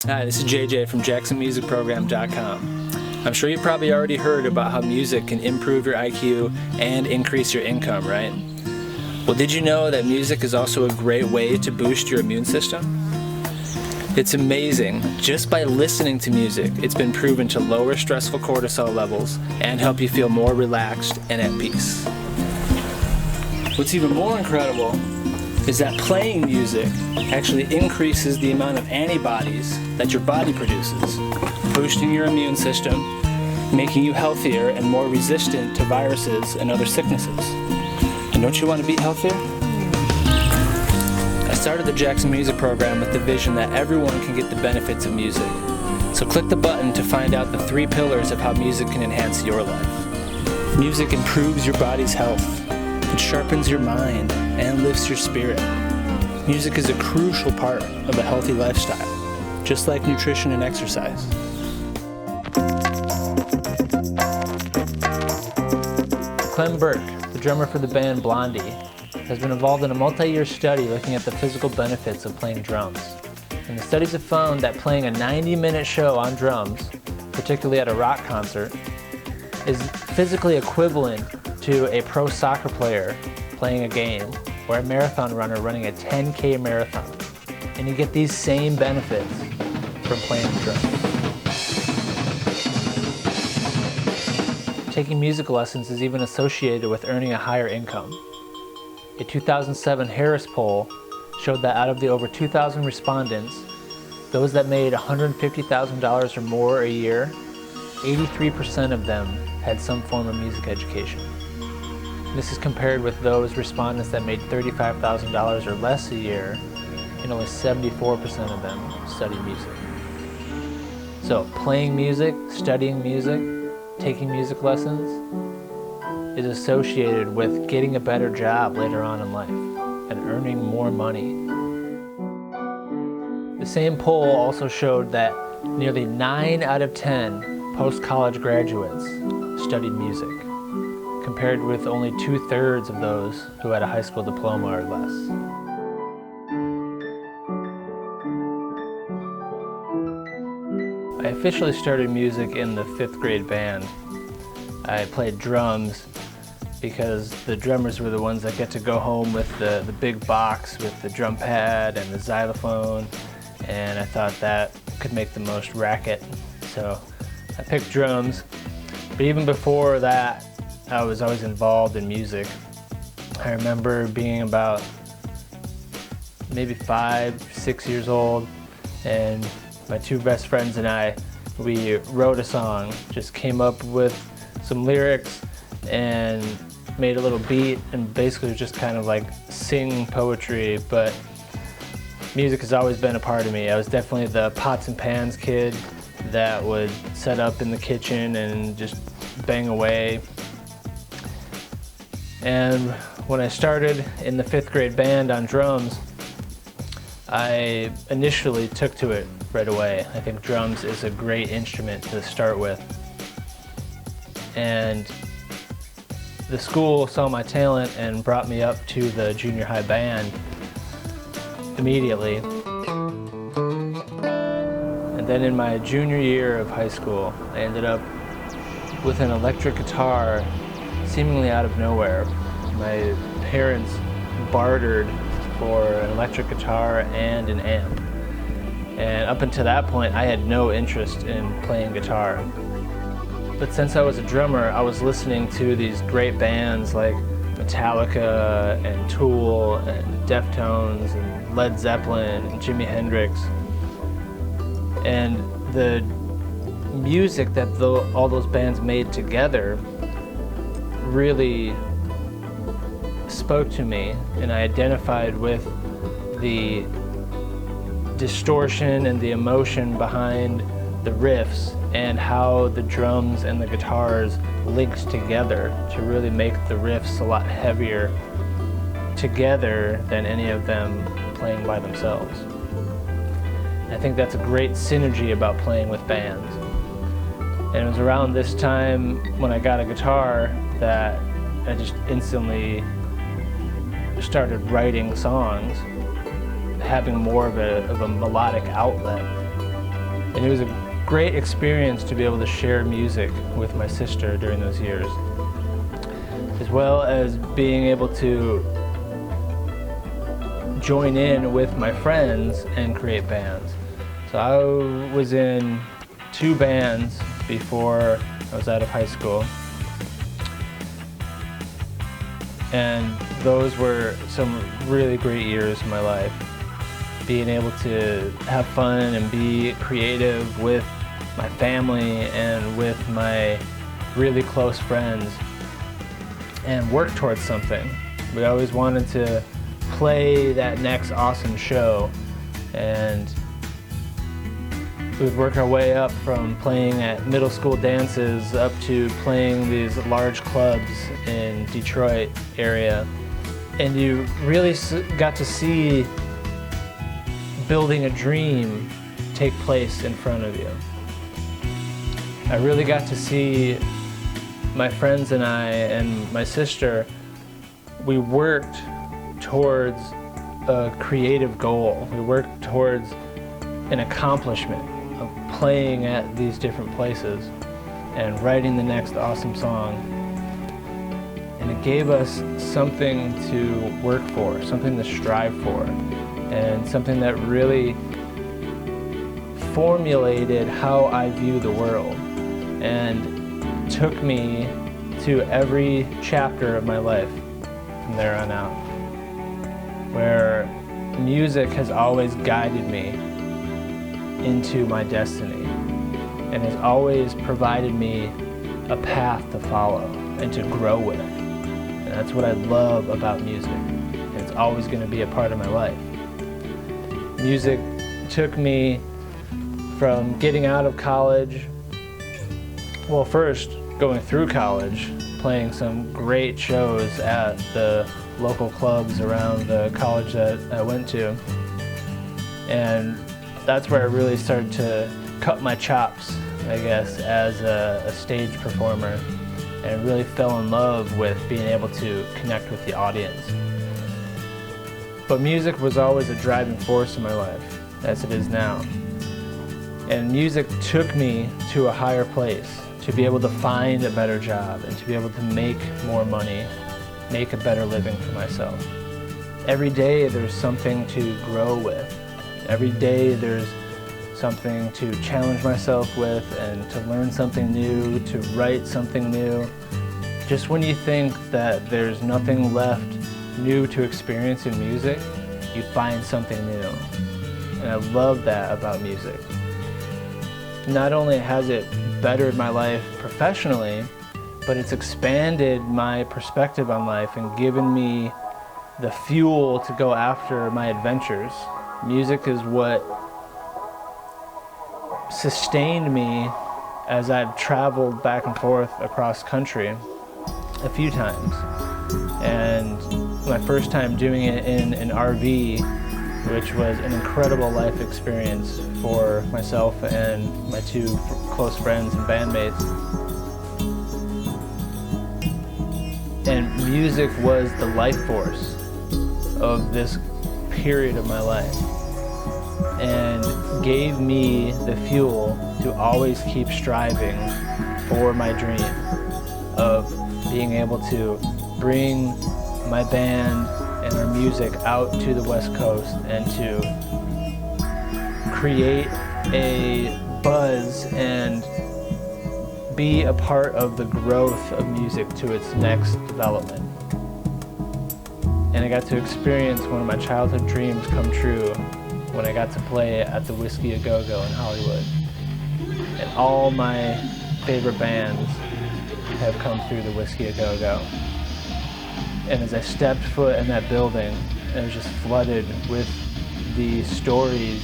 Hi, this is JJ from JacksonMusicProgram.com. I'm sure you've probably already heard about how music can improve your IQ and increase your income, right? Well, did you know that music is also a great way to boost your immune system? It's amazing. Just by listening to music, it's been proven to lower stressful cortisol levels and help you feel more relaxed and at peace. What's even more incredible is that playing music actually increases the amount of antibodies that your body produces, boosting your immune system, making you healthier and more resistant to viruses and other sicknesses. And don't you want to be healthier? I started the Jackson Music Program with the vision that everyone can get the benefits of music. So click the button to find out the 3 pillars of how music can enhance your life. Music improves your body's health. It sharpens your mind and lifts your spirit. Music is a crucial part of a healthy lifestyle, just like nutrition and exercise. Clem Burke, the drummer for the band Blondie, has been involved in a multi-year study looking at the physical benefits of playing drums. And the studies have found that playing a 90-minute show on drums, particularly at a rock concert, is physically equivalent to a pro soccer player playing a game or a marathon runner running a 10K marathon. And you get these same benefits from playing the drums. Taking music lessons is even associated with earning a higher income. A 2007 Harris poll showed that out of the over 2,000 respondents, those that made $150,000 or more a year, 83% of them had some form of music education. This is compared with those respondents that made $35,000 or less a year, and only 74% of them study music. So playing music, studying music, taking music lessons is associated with getting a better job later on in life and earning more money. The same poll also showed that nearly 9 out of 10 post-college graduates studied music, compared with only 2/3 of those who had a high school diploma or less. I officially started music in the 5th grade band. I played drums because the drummers were the ones that get to go home with the big box with the drum pad and the xylophone, and I thought that could make the most racket. So I picked drums, but even before that, I was always involved in music. I remember being about maybe 5, 6 years old, and my 2 best friends and I, we wrote a song, just came up with some lyrics and made a little beat, and basically it was just kind of like sing poetry, but music has always been a part of me. I was definitely the pots and pans kid that would set up in the kitchen and just bang away. And when I started in the 5th grade band on drums, I initially took to it right away. I think drums is a great instrument to start with. And the school saw my talent and brought me up to the junior high band immediately. And then in my junior year of high school, I ended up with an electric guitar seemingly out of nowhere. My parents bartered for an electric guitar and an amp. And up until that point, I had no interest in playing guitar. But since I was a drummer, I was listening to these great bands like Metallica and Tool and Deftones and Led Zeppelin and Jimi Hendrix. And the music that all those bands made together really spoke to me, and I identified with the distortion and the emotion behind the riffs and how the drums and the guitars linked together to really make the riffs a lot heavier together than any of them playing by themselves. I think that's a great synergy about playing with bands. And it was around this time when I got a guitar that I just instantly started writing songs, having more of a melodic outlet. And it was a great experience to be able to share music with my sister during those years, as well as being able to join in with my friends and create bands. So I was in 2 bands before I was out of high school, and those were some really great years of my life. Being able to have fun and be creative with my family and with my really close friends and work towards something. We always wanted to play that next awesome show, and we'd work our way up from playing at middle school dances up to playing these large clubs in Detroit area. And you really got to see building a dream take place in front of you. I really got to see my friends and I and my sister, we worked towards a creative goal. We worked towards an accomplishment of playing at these different places and writing the next awesome song. And it gave us something to work for, something to strive for, and something that really formulated how I view the world and took me to every chapter of my life from there on out, where music has always guided me into my destiny and has always provided me a path to follow and to grow with. And that's what I love about music. And it's always going to be a part of my life. Music took me from getting out of college, well, first going through college, playing some great shows at the local clubs around the college that I went to. And that's where I really started to cut my chops, I guess, as a stage performer, and really fell in love with being able to connect with the audience. But music was always a driving force in my life, as it is now. And music took me to a higher place, to be able to find a better job and to be able to make more money, make a better living for myself. Every day there's something to grow with. Every day there's something to challenge myself with and to learn something new, to write something new. Just when you think that there's nothing left new to experience in music, you find something new. And I love that about music. Not only has it bettered my life professionally, but it's expanded my perspective on life and given me the fuel to go after my adventures. Music is what sustained me as I've traveled back and forth across country a few times. And my first time doing it in an RV, which was an incredible life experience for myself and my 2 close friends and bandmates. And music was the life force of this period of my life and gave me the fuel to always keep striving for my dream of being able to bring my band and our music out to the West Coast and to create a buzz and be a part of the growth of music to its next development. And I got to experience one of my childhood dreams come true when I got to play at the Whiskey A Go-Go in Hollywood. And all my favorite bands have come through the Whiskey A Go-Go. And as I stepped foot in that building, I was just flooded with the stories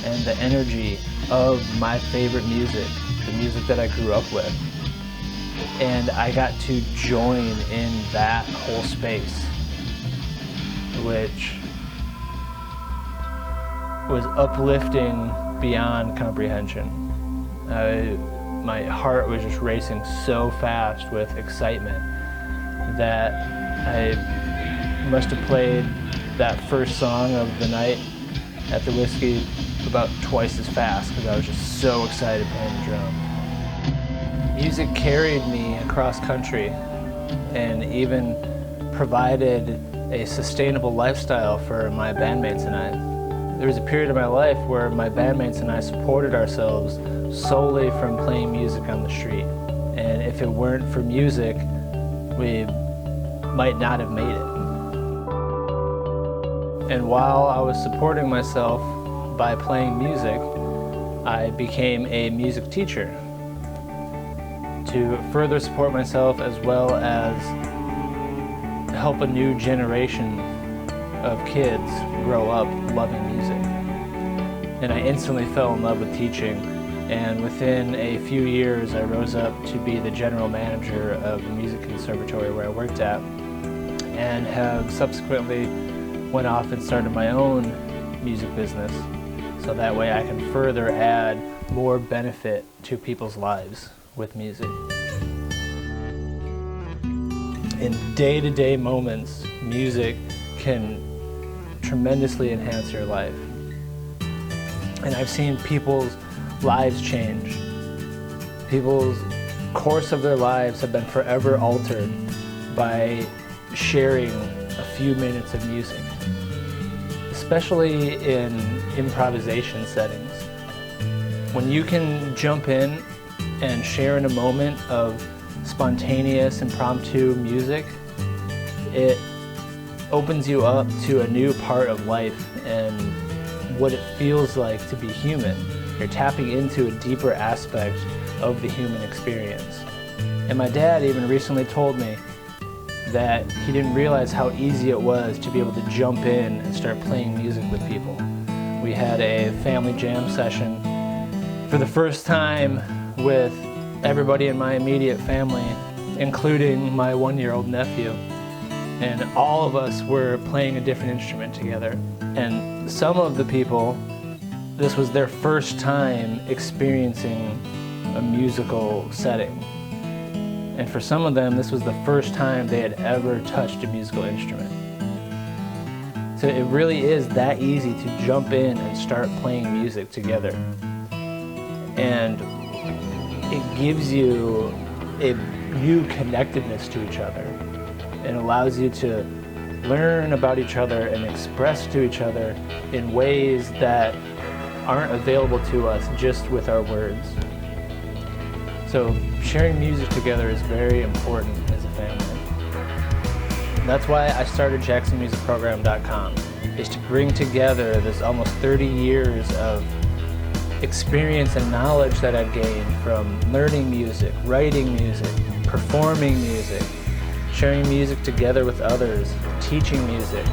and the energy of my favorite music, the music that I grew up with. And I got to join in that whole space, which was uplifting beyond comprehension. My heart was just racing so fast with excitement that I must have played that first song of the night at the Whiskey about twice as fast because I was just so excited playing the drum. Music carried me across country and even provided a sustainable lifestyle for my bandmates and I. There was a period of my life where my bandmates and I supported ourselves solely from playing music on the street. And if it weren't for music, we might not have made it. And while I was supporting myself by playing music, I became a music teacher to further support myself as well as help a new generation of kids grow up loving music. And I instantly fell in love with teaching, and within a few years I rose up to be the general manager of the music conservatory where I worked at, and have subsequently went off and started my own music business, so that way I can further add more benefit to people's lives with music. In day-to-day moments, music can tremendously enhance your life. And I've seen people's lives change. People's course of their lives have been forever altered by sharing a few minutes of music, especially in improvisation settings. When you can jump in and share in a moment of spontaneous, impromptu music, it opens you up to a new part of life and what it feels like to be human. You're tapping into a deeper aspect of the human experience. And my dad even recently told me that he didn't realize how easy it was to be able to jump in and start playing music with people. We had a family jam session for the first time with everybody in my immediate family, including my 1-year-old nephew. And all of us were playing a different instrument together. And some of the people, this was their first time experiencing a musical setting. And for some of them, this was the first time they had ever touched a musical instrument. So it really is that easy to jump in and start playing music together. And it gives you a new connectedness to each other. It allows you to learn about each other and express to each other in ways that aren't available to us just with our words. So sharing music together is very important as a family. That's why I started JacksonMusicProgram.com, is to bring together this almost 30 years of experience and knowledge that I've gained from learning music, writing music, performing music, sharing music together with others, teaching music,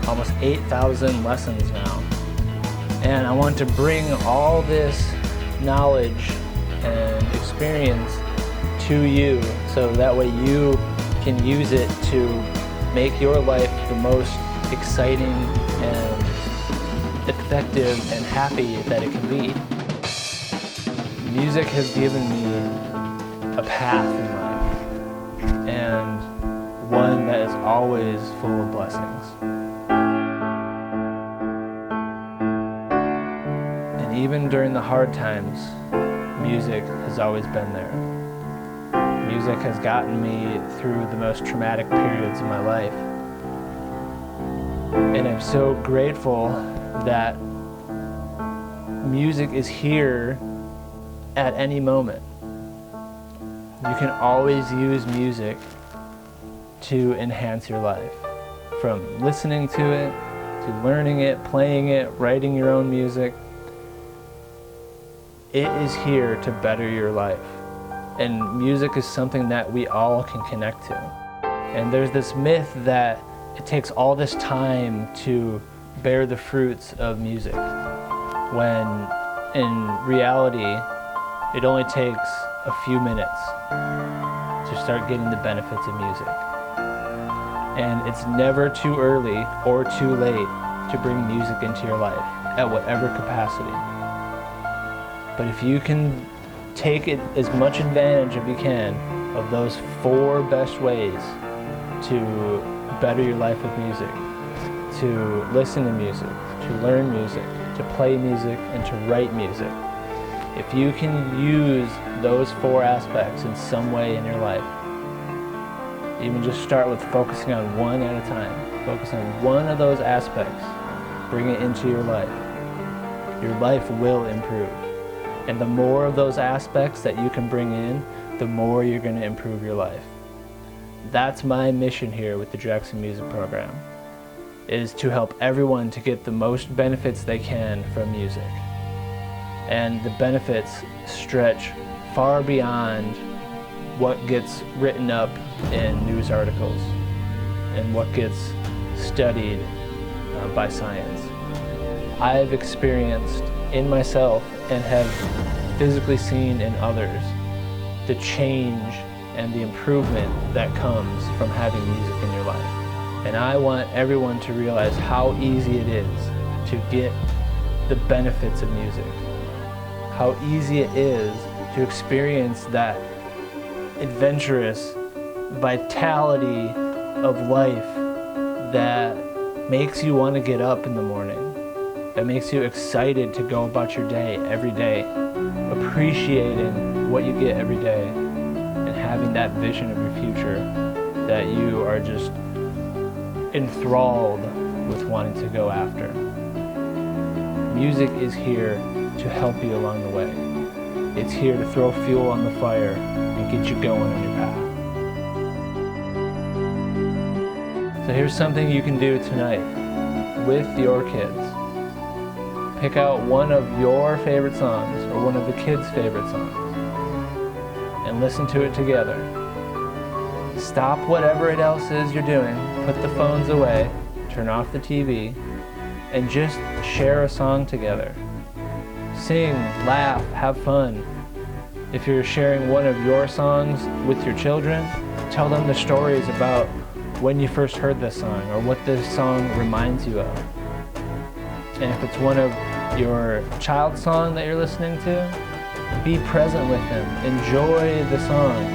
almost 8,000 lessons now. And I want to bring all this knowledge and experience to you so that way you can use it to make your life the most exciting and effective and happy that it can be. Music has given me a path in life, and one that is always full of blessings. And even during the hard times, music has always been there. Music has gotten me through the most traumatic periods of my life. And I'm so grateful that music is here at any moment. You can always use music to enhance your life. From listening to it, to learning it, playing it, writing your own music. It is here to better your life. And music is something that we all can connect to. And there's this myth that it takes all this time to bear the fruits of music, when in reality, it only takes a few minutes to start getting the benefits of music. And it's never too early or too late to bring music into your life at whatever capacity. But if you can take it as much advantage as you can of those 4 best ways to better your life with music, to listen to music, to learn music, to play music, and to write music. If you can use those 4 aspects in some way in your life, even just start with focusing on one at a time. Focus on one of those aspects. Bring it into your life. Your life will improve. And the more of those aspects that you can bring in, the more you're going to improve your life. That's my mission here with the Jackson Music Program, is to help everyone to get the most benefits they can from music. And the benefits stretch far beyond what gets written up in news articles and what gets studied by science. I've experienced in myself and have physically seen in others the change and the improvement that comes from having music in your life. And I want everyone to realize how easy it is to get the benefits of music. How easy it is to experience that adventurous vitality of life that makes you want to get up in the morning, that makes you excited to go about your day every day, appreciating what you get every day, and having that vision of your future that you are just enthralled with wanting to go after. Music is here to help you along the way. It's here to throw fuel on the fire and get you going on your path. So here's something you can do tonight with your kids. Pick out one of your favorite songs or one of the kids' favorite songs and listen to it together. Stop whatever it else is you're doing, put the phones away, turn off the TV, and just share a song together. Sing, laugh, have fun. If you're sharing one of your songs with your children, tell them the stories about when you first heard this song or what this song reminds you of. And if it's one of your child's song that you're listening to, be present with them. Enjoy the song.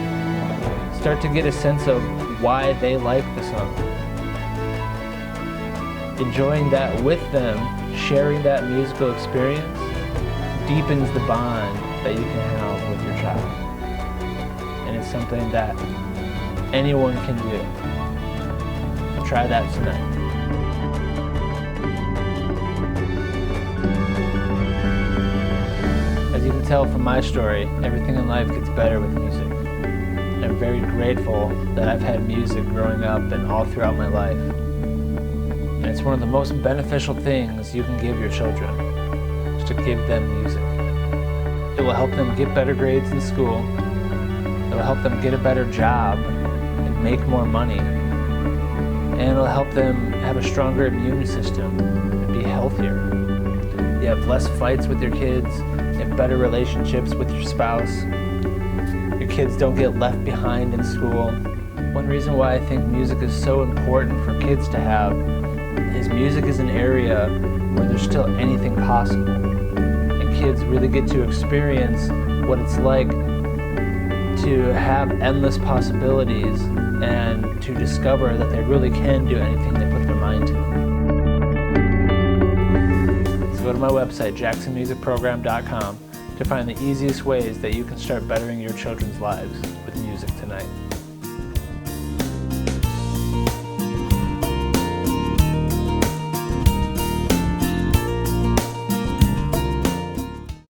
Start to get a sense of why they like the song. Enjoying that with them, sharing that musical experience, deepens the bond that you can have with your child. And it's something that anyone can do. So try that tonight. As you can tell from my story, everything in life gets better with music. And I'm very grateful that I've had music growing up and all throughout my life. And it's one of the most beneficial things you can give your children, is to give them music. It will help them get better grades in school. It will help them get a better job and make more money. And it'll help them have a stronger immune system and be healthier. You have less fights with your kids, you have better relationships with your spouse. Your kids don't get left behind in school. One reason why I think music is so important for kids to have is music is an area where there's still anything possible. And kids really get to experience what it's like to have endless possibilities and to discover that they really can do anything they put their mind to. So go to my website, jacksonmusicprogram.com, to find the easiest ways that you can start bettering your children's lives with music tonight.